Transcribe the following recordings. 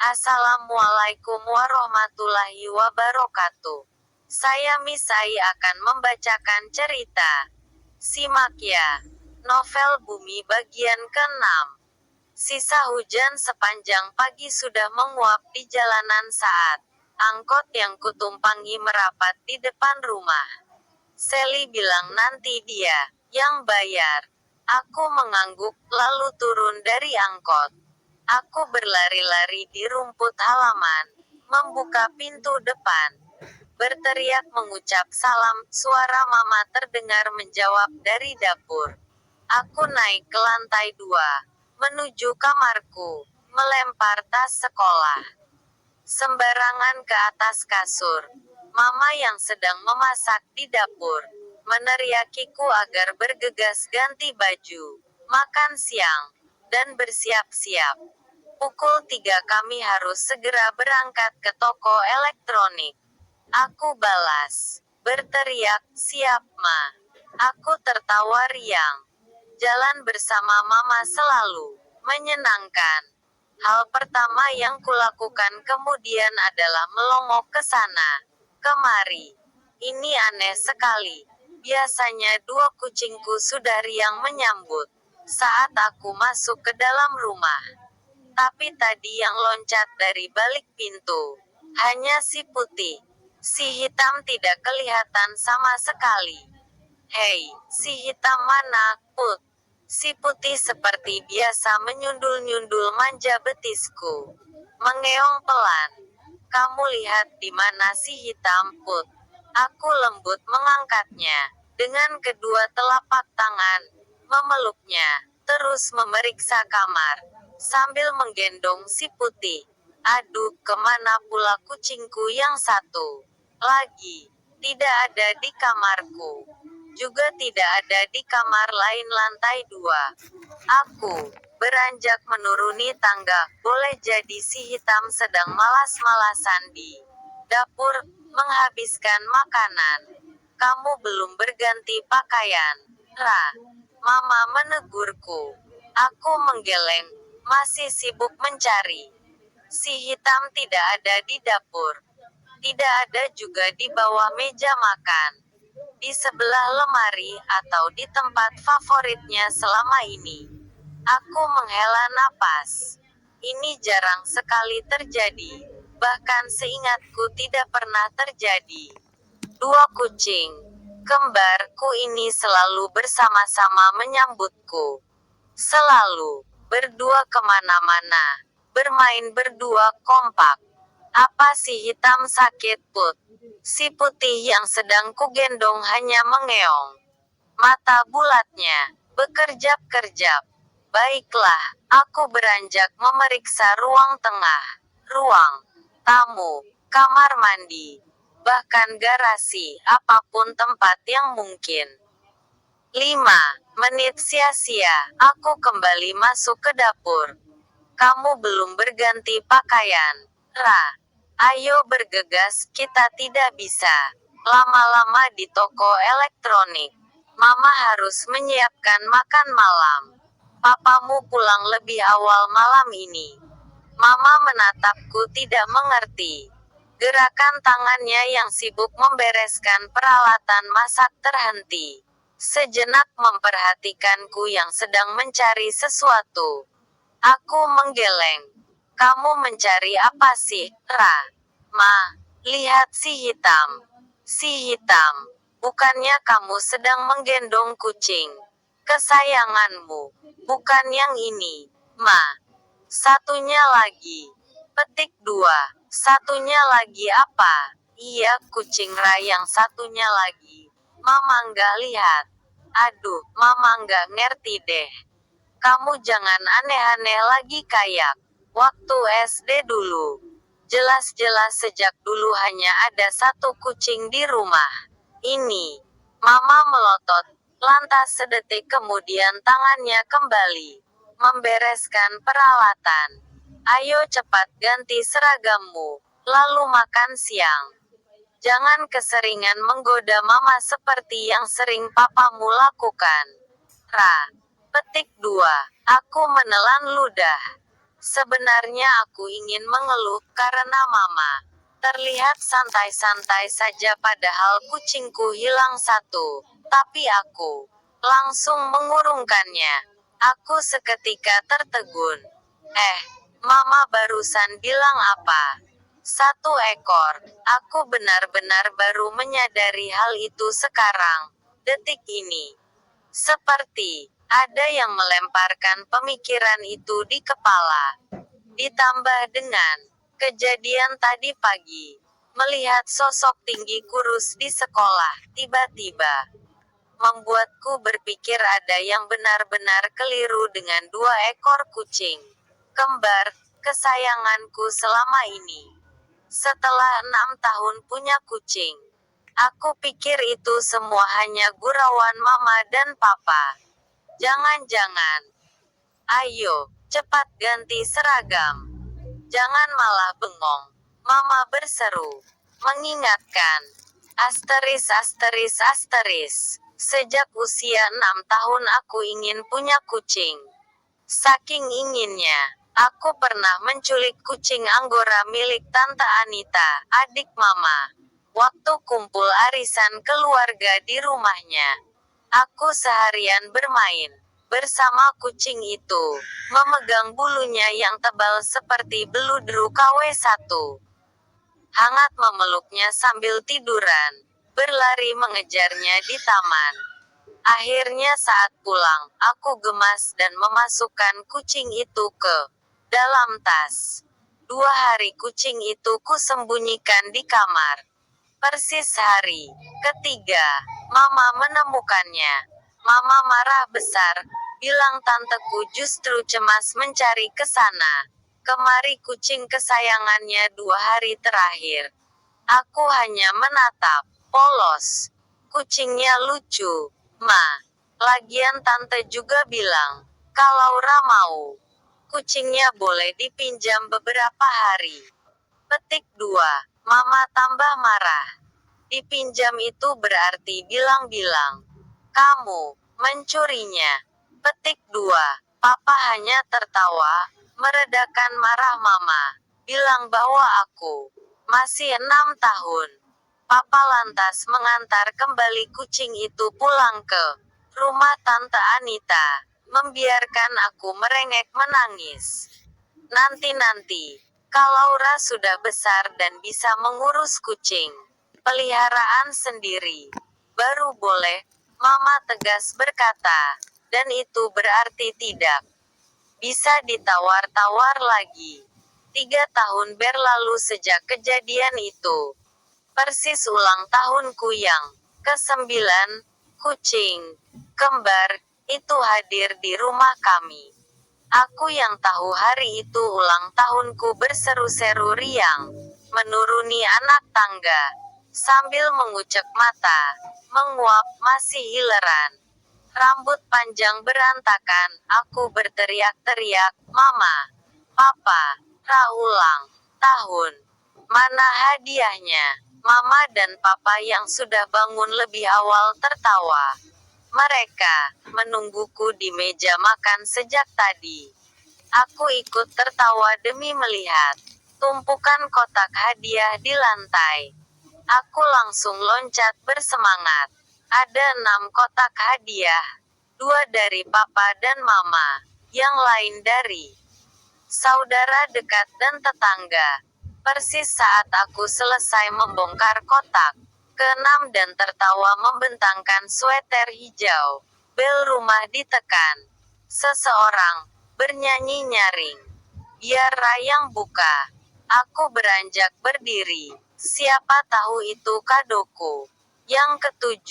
Assalamualaikum warahmatullahi wabarakatuh. Saya Misai akan membacakan cerita. Simak ya. Novel Bumi bagian ke-6. Sisa hujan sepanjang pagi sudah menguap di jalanan saat angkot yang kutumpangi merapat di depan rumah. Sally bilang nanti dia yang bayar. Aku mengangguk lalu turun dari angkot. Aku berlari-lari di rumput halaman, membuka pintu depan, berteriak mengucap salam. Suara mama terdengar menjawab dari dapur. Aku naik ke lantai 2, menuju kamarku, melempar tas sekolah sembarangan ke atas kasur. Mama yang sedang memasak di dapur meneriakiku agar bergegas ganti baju, makan siang, dan bersiap-siap. Pukul 3 kami harus segera berangkat ke toko elektronik. Aku balas, berteriak, siap ma. Aku tertawa riang. Jalan bersama mama selalu menyenangkan. Hal pertama yang kulakukan kemudian adalah melongok ke sana, kemari. Ini aneh sekali. Biasanya dua kucingku sudah riang menyambut saat aku masuk ke dalam rumah. Tapi tadi yang loncat dari balik pintu hanya si putih. Si hitam tidak kelihatan sama sekali. Hei, si hitam mana, Put? Si putih seperti biasa menyundul-nyundul manja betisku. Mengeong pelan. Kamu lihat di mana si hitam, Put? Aku lembut mengangkatnya. Dengan kedua telapak tangan, memeluknya, terus memeriksa kamar, sambil menggendong si putih. Aduh, kemana pula kucingku yang satu? Lagi, tidak ada di kamarku. Juga tidak ada di kamar lain lantai 2. Aku beranjak menuruni tangga. Boleh jadi si hitam sedang malas-malasan di dapur, menghabiskan makanan. Kamu belum berganti pakaian, Ra. Mama menegurku. Aku menggeleng, masih sibuk mencari. Si hitam tidak ada di dapur. Tidak ada juga di bawah meja makan, di sebelah lemari, atau di tempat favoritnya selama ini. Aku menghela napas. Ini jarang sekali terjadi. Bahkan seingatku tidak pernah terjadi. Dua kucing kembarku ini selalu bersama-sama menyambutku. Selalu berdua kemana-mana. Bermain berdua kompak. Apa si hitam sakit, Put? Si putih yang sedang kugendong hanya mengeong. Mata bulatnya bekerjap-kerjap. Baiklah, aku beranjak memeriksa ruang tengah, ruang tamu, kamar mandi, bahkan garasi, apapun tempat yang mungkin. 5 menit sia-sia, aku kembali masuk ke dapur. Kamu belum berganti pakaian, Ra. Ayo bergegas, kita tidak bisa lama-lama di toko elektronik. Mama harus menyiapkan makan malam. Papamu pulang lebih awal malam ini. Mama menatapku tidak mengerti. Gerakan tangannya yang sibuk membereskan peralatan masak terhenti. Sejenak memperhatikanku yang sedang mencari sesuatu. Aku menggeleng. Kamu mencari apa sih, Ra? Ma, lihat si hitam. Si hitam. Bukannya kamu sedang menggendong kucing kesayanganmu. Bukan yang ini, Ma. Satunya lagi. Petik 2. Satunya lagi apa? Iya, kucing Ra yang satunya lagi. Mama nggak lihat. Aduh, Mama nggak ngerti deh. Kamu jangan aneh-aneh lagi kayak waktu SD dulu. Jelas-jelas sejak dulu hanya ada satu kucing di rumah ini. Mama melotot, lantas sedetik kemudian tangannya kembali membereskan peralatan. Ayo cepat ganti seragammu, lalu makan siang. Jangan keseringan menggoda mama seperti yang sering papamu lakukan, Ra. Petik 2. Aku menelan ludah. Sebenarnya aku ingin mengeluh karena Mama terlihat santai-santai saja padahal kucingku hilang satu. Tapi aku langsung mengurungkannya. Aku seketika tertegun. Mama barusan bilang apa? Satu ekor. Aku benar-benar baru menyadari hal itu sekarang. Detik ini. Seperti ada yang melemparkan pemikiran itu di kepala. Ditambah dengan kejadian tadi pagi. Melihat sosok tinggi kurus di sekolah, tiba-tiba membuatku berpikir ada yang benar-benar keliru dengan dua ekor kucing kembar kesayanganku selama ini. Setelah 6 tahun punya kucing, aku pikir itu semua hanya gurauan Mama dan Papa. Jangan-jangan. Ayo, cepat ganti seragam. Jangan malah bengong. Mama berseru. Mengingatkan. Asteris asteris asteris. Sejak usia 6 tahun aku ingin punya kucing. Saking inginnya, aku pernah menculik kucing Anggora milik Tante Anita, adik Mama. Waktu kumpul arisan keluarga di rumahnya, aku seharian bermain bersama kucing itu, memegang bulunya yang tebal seperti beludru KW1. Hangat memeluknya sambil tiduran, berlari mengejarnya di taman. Akhirnya saat pulang, aku gemas dan memasukkan kucing itu ke dalam tas. 2 hari kucing itu kusembunyikan di kamar. Persis hari ketiga, Mama menemukannya. Mama marah besar, bilang tanteku justru cemas mencari ke sana kemari kucing kesayangannya 2 hari terakhir. Aku hanya menatap, polos. Kucingnya lucu, Ma. Lagian tante juga bilang, kalau Ra mau, kucingnya boleh dipinjam beberapa hari. Petik 2. Mama tambah marah. Dipinjam itu berarti bilang-bilang, kamu mencurinya. Petik 2. Papa hanya tertawa, meredakan marah Mama. Bilang bahwa aku masih 6 tahun. Papa lantas mengantar kembali kucing itu pulang ke rumah Tante Anita, membiarkan aku merengek menangis. Nanti-nanti, kalau Ra sudah besar dan bisa mengurus kucing peliharaan sendiri, baru boleh, Mama tegas berkata, dan itu berarti tidak bisa ditawar-tawar lagi. 3 tahun berlalu sejak kejadian itu. Persis ulang tahunku yang ke-9, kucing kembar itu hadir di rumah kami. Aku yang tahu hari itu ulang tahunku berseru-seru riang, menuruni anak tangga, sambil mengucek mata, menguap masih hileran. Rambut panjang berantakan, aku berteriak-teriak, Mama, Papa, Ra ulang tahun. Mana hadiahnya? Mama dan Papa yang sudah bangun lebih awal tertawa. Mereka menungguku di meja makan sejak tadi. Aku ikut tertawa demi melihat tumpukan kotak hadiah di lantai. Aku langsung loncat bersemangat. Ada 6 kotak hadiah. 2 dari Papa dan Mama. Yang lain dari saudara dekat dan tetangga. Persis saat aku selesai membongkar kotak ke-6 dan tertawa membentangkan sweater hijau, bel rumah ditekan. Seseorang bernyanyi nyaring. Biar Rayang buka. Aku beranjak berdiri. Siapa tahu itu kadoku. Yang ke-7.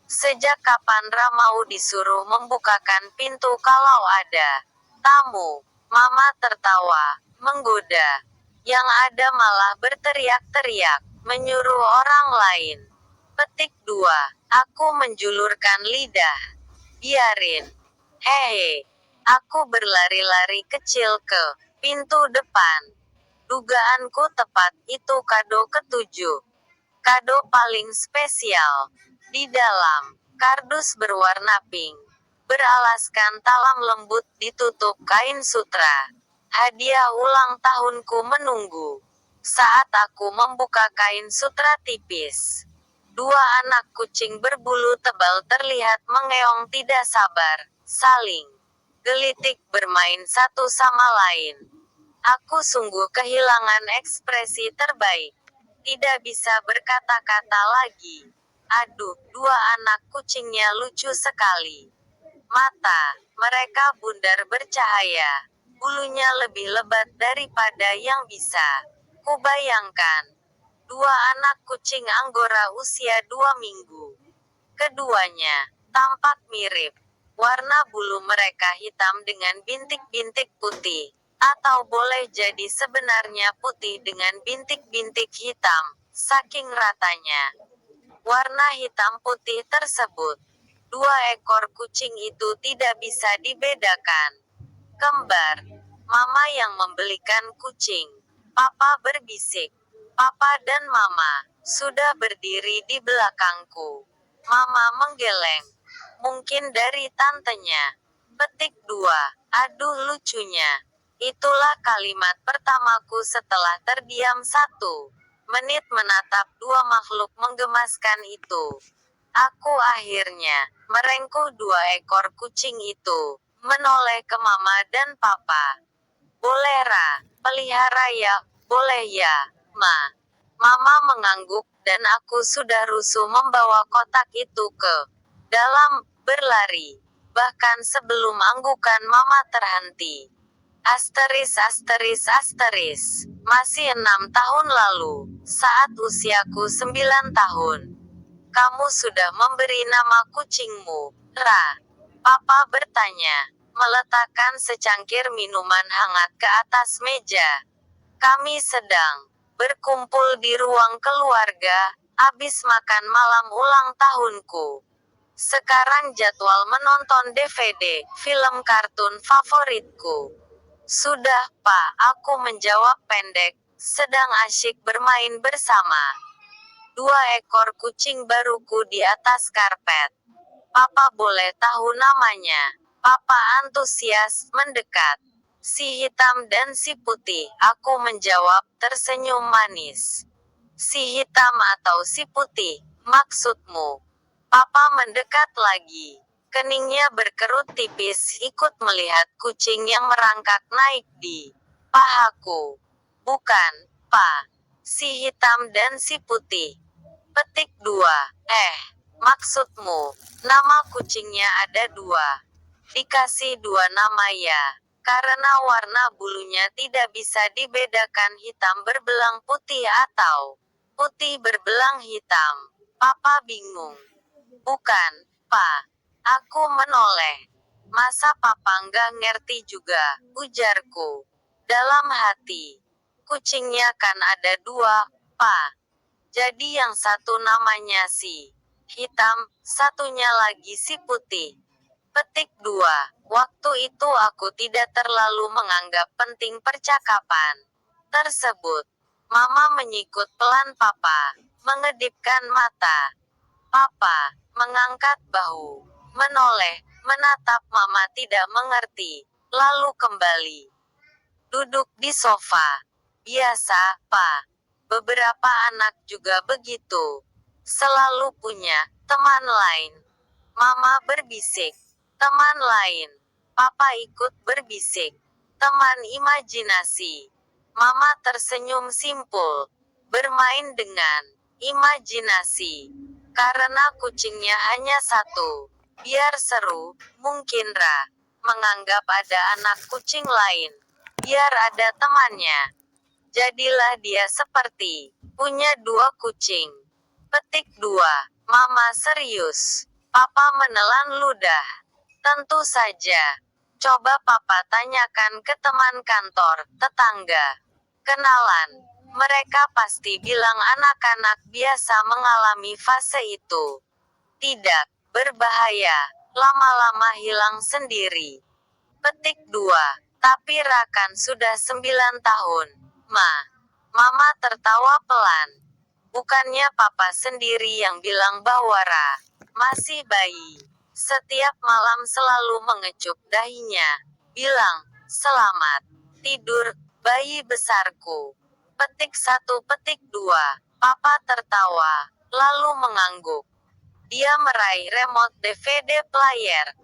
Sejak kapan Ra mau disuruh membukakan pintu kalau ada tamu? Mama tertawa, menggoda. Yang ada malah berteriak-teriak, menyuruh orang lain. Petik 2. Aku menjulurkan lidah. Biarin. Hehe. Aku berlari-lari kecil ke pintu depan. Dugaanku tepat, itu kado ke-7. Kado paling spesial. Di dalam kardus berwarna pink, beralaskan talam lembut ditutup kain sutra. Hadiah ulang tahunku menunggu. Saat aku membuka kain sutra tipis, dua anak kucing berbulu tebal terlihat mengeong tidak sabar, saling gelitik bermain satu sama lain. Aku sungguh kehilangan ekspresi terbaik. Tidak bisa berkata-kata lagi. Aduh, dua anak kucingnya lucu sekali. Mata mereka bundar bercahaya. Bulunya lebih lebat daripada yang bisa kubayangkan. Dua anak kucing Anggora usia 2 minggu. Keduanya tampak mirip. Warna bulu mereka hitam dengan bintik-bintik putih. Atau boleh jadi sebenarnya putih dengan bintik-bintik hitam, saking ratanya. Warna hitam putih tersebut. Dua ekor kucing itu tidak bisa dibedakan. Kembar. Mama yang membelikan kucing. Papa berbisik. Papa dan Mama sudah berdiri di belakangku. Mama menggeleng. Mungkin dari tantenya. Petik 2. Aduh lucunya. Itulah kalimat pertamaku setelah terdiam 1 menit menatap dua makhluk menggemaskan itu. Aku akhirnya merengkuh dua ekor kucing itu, menoleh ke Mama dan Papa. Boleh Ra, pelihara ya, boleh ya, Ma. Mama mengangguk dan aku sudah rusuh membawa kotak itu ke dalam, berlari. Bahkan sebelum anggukan Mama terhenti. Asteris asteris asteris. Masih 6 tahun lalu, saat usiaku 9 tahun. Kamu sudah memberi nama kucingmu, Ra? Papa bertanya, meletakkan secangkir minuman hangat ke atas meja. Kami sedang berkumpul di ruang keluarga, abis makan malam ulang tahunku. Sekarang jadwal menonton DVD, film kartun favoritku. Sudah, Pak, aku menjawab pendek, sedang asyik bermain bersama dua ekor kucing baruku di atas karpet. Papa boleh tahu namanya? Papa antusias mendekat. Si hitam dan si putih, aku menjawab tersenyum manis. Si hitam atau si putih, maksudmu? Papa mendekat lagi. Keningnya berkerut tipis ikut melihat kucing yang merangkak naik di pahaku. Bukan, Pa. Si hitam dan si putih. Petik 2. Maksudmu, nama kucingnya ada 2. Dikasih 2 nama ya. Karena warna bulunya tidak bisa dibedakan hitam berbelang putih atau putih berbelang hitam. Papa bingung. Bukan, Pa. Aku menoleh. Masa Papa nggak ngerti juga, ujarku. Dalam hati. Kucingnya kan ada 2, Pa. Jadi yang satu namanya si hitam, satunya lagi si putih. Petik 2. Waktu itu aku tidak terlalu menganggap penting percakapan tersebut. Mama menyikut pelan Papa, mengedipkan mata. Papa mengangkat bahu, menoleh, menatap Mama tidak mengerti, lalu kembali duduk di sofa. Biasa, Pa. Beberapa anak juga begitu. Selalu punya teman lain. Mama berbisik. Teman lain. Papa ikut berbisik. Teman imajinasi. Mama tersenyum simpul. Bermain dengan imajinasi. Karena kucingnya hanya satu. Biar seru, mungkin Ra menganggap ada anak kucing lain. Biar ada temannya. Jadilah dia seperti punya 2 kucing. Petik 2. Mama serius. Papa menelan ludah. Tentu saja. Coba Papa tanyakan ke teman kantor, tetangga, kenalan. Mereka pasti bilang anak-anak biasa mengalami fase itu. Tidak berbahaya. Lama-lama hilang sendiri. Petik 2. Tapi Rakan sudah 9 tahun. Ma. Mama tertawa pelan. Bukannya Papa sendiri yang bilang bahwa Ra masih bayi. Setiap malam selalu mengecup dahinya. Bilang, selamat Tidur, bayi besarku. Petik 1 petik 2. Papa tertawa, lalu mengangguk. Dia meraih remote DVD player.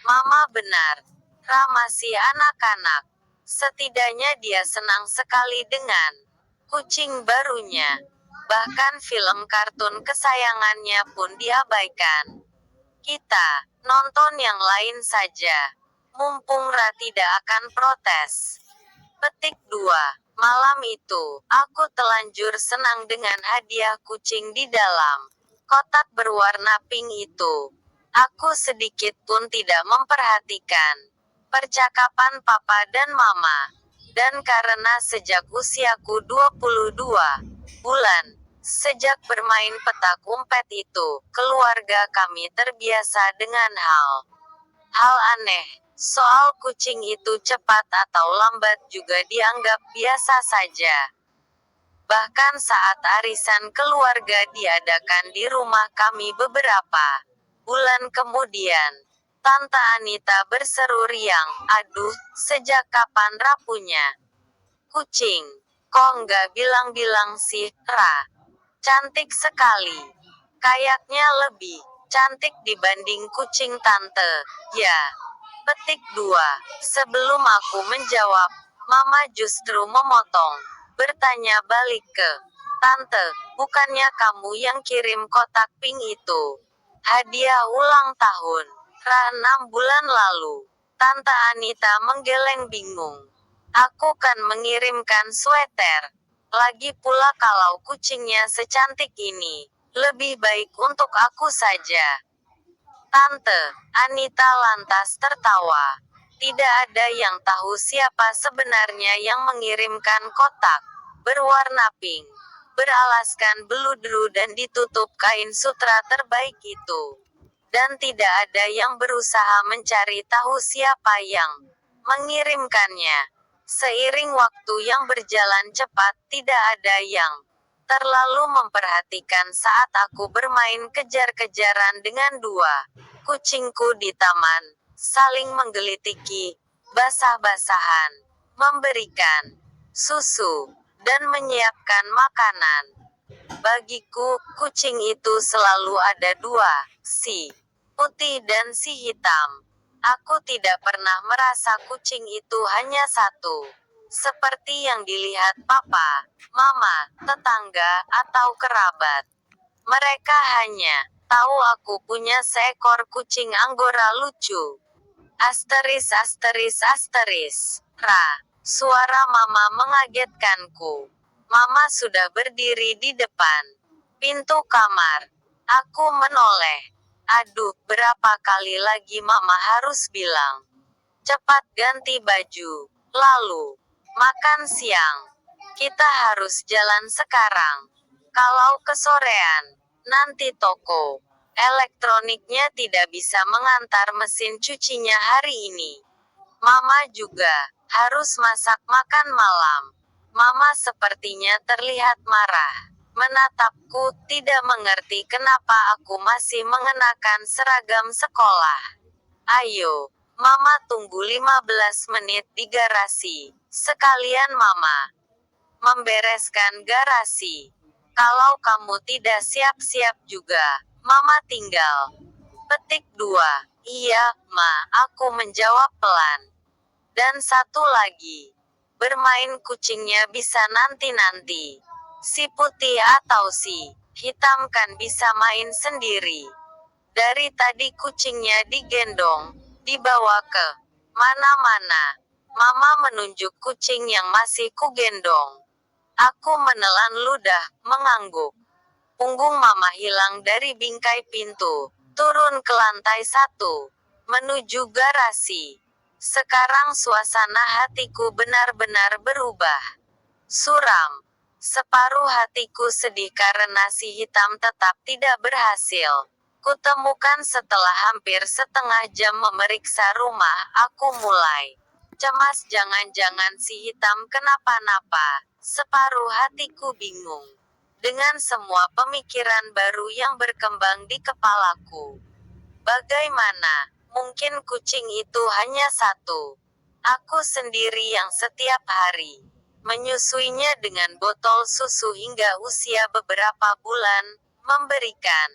Mama benar. Ra masih anak-anak. Setidaknya dia senang sekali dengan kucing barunya. Bahkan film kartun kesayangannya pun diabaikan. Kita nonton yang lain saja. Mumpung Ra tidak akan protes. Petik 2. Malam itu, aku telanjur senang dengan hadiah kucing di dalam kotak berwarna pink itu. Aku sedikit pun tidak memperhatikan percakapan papa dan mama. Dan karena sejak usiaku 22 bulan, sejak bermain petak umpet itu, keluarga kami terbiasa dengan hal aneh. Soal kucing itu cepat atau lambat juga dianggap biasa saja. Bahkan saat arisan keluarga diadakan di rumah kami beberapa bulan kemudian, Tante Anita berseru riang, "Aduh, sejak kapan Ra punya kucing? Kok nggak bilang-bilang sih, Ra? Cantik sekali. Kayaknya lebih cantik dibanding kucing tante, ya." Petik 2. Sebelum aku menjawab, Mama justru memotong. Bertanya balik ke Tante, bukannya kamu yang kirim kotak pink itu? Hadiah ulang tahun Ra 6 bulan lalu. Tante Anita menggeleng bingung. Aku kan mengirimkan sweater. Lagi pula kalau kucingnya secantik ini, lebih baik untuk aku saja. Tante Anita lantas tertawa. Tidak ada yang tahu siapa sebenarnya yang mengirimkan kotak berwarna pink, beralaskan beludru dan ditutup kain sutra terbaik itu. Dan tidak ada yang berusaha mencari tahu siapa yang mengirimkannya. Seiring waktu yang berjalan cepat, tidak ada yang terlalu memperhatikan saat aku bermain kejar-kejaran dengan dua kucingku di taman, saling menggelitiki, basah-basahan, memberikan susu, dan menyiapkan makanan. Bagiku, kucing itu selalu ada dua, si putih dan si hitam. Aku tidak pernah merasa kucing itu hanya satu. Seperti yang dilihat papa, mama, tetangga, atau kerabat. Mereka hanya tahu aku punya seekor kucing Anggora lucu. Asteris asteris asteris. Ra. Suara mama mengagetkanku. Mama sudah berdiri di depan pintu kamar. Aku menoleh. Aduh, berapa kali lagi mama harus bilang. Cepat ganti baju. Lalu, makan siang. Kita harus jalan sekarang. Kalau kesorean, nanti toko elektroniknya tidak bisa mengantar mesin cucinya hari ini. Mama juga harus masak makan malam. Mama sepertinya terlihat marah. Menatapku, tidak mengerti kenapa aku masih mengenakan seragam sekolah. Ayo, Mama tunggu 15 menit di garasi. Sekalian Mama membereskan garasi. Kalau kamu tidak siap-siap juga, Mama tinggal. Petik 2. Iya, Ma, aku menjawab pelan. Dan satu lagi. Bermain kucingnya bisa nanti-nanti. Si putih atau si hitam kan bisa main sendiri. Dari tadi kucingnya digendong, dibawa ke mana-mana. Mama menunjuk kucing yang masih kugendong. Aku menelan ludah, mengangguk. Punggung mama hilang dari bingkai pintu, turun ke lantai 1, menuju garasi. Sekarang suasana hatiku benar-benar berubah. Suram. Separuh hatiku sedih karena si hitam tetap tidak berhasil kutemukan setelah hampir setengah jam memeriksa rumah. Aku mulai cemas jangan-jangan si hitam kenapa-napa. Separuh hatiku bingung dengan semua pemikiran baru yang berkembang di kepalaku. Bagaimana mungkin kucing itu hanya satu? Aku sendiri yang setiap hari menyusuinya dengan botol susu hingga usia beberapa bulan, memberikan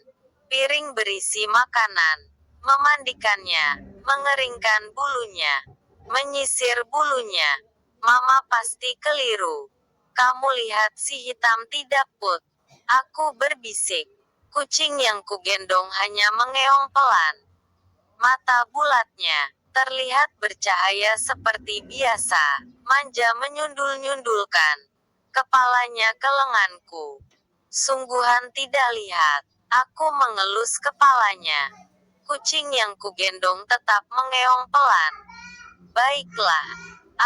piring berisi makanan, memandikannya, mengeringkan bulunya, menyisir bulunya. Mama pasti keliru. Kamu lihat si hitam tidak, Put? Aku berbisik. Kucing yang kugendong hanya mengeong pelan. Mata bulatnya terlihat bercahaya seperti biasa, manja menyundul-nyundulkan kepalanya ke lenganku. Sungguhan tidak lihat. Aku mengelus kepalanya. Kucing yang kugendong tetap mengeong pelan. Baiklah.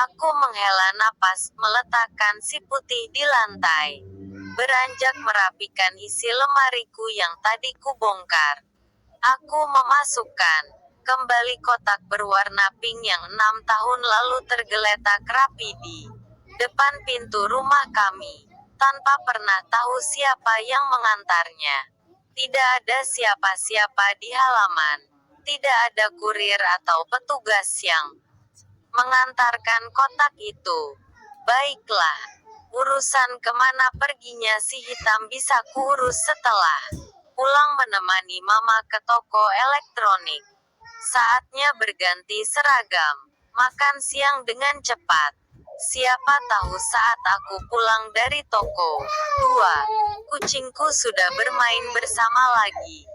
Aku menghela napas, meletakkan si putih di lantai. Beranjak merapikan isi lemariku yang tadi kubongkar. Aku memasukkan kembali kotak berwarna pink yang 6 tahun lalu tergeletak rapi di depan pintu rumah kami, tanpa pernah tahu siapa yang mengantarnya. Tidak ada siapa-siapa di halaman. Tidak ada kurir atau petugas yang mengantarkan kotak itu. Baiklah. Urusan kemana perginya si hitam bisa kuurus setelah pulang menemani mama ke toko elektronik. Saatnya berganti seragam. Makan siang dengan cepat. Siapa tahu saat aku pulang dari toko. 2. Kucingku sudah bermain bersama lagi.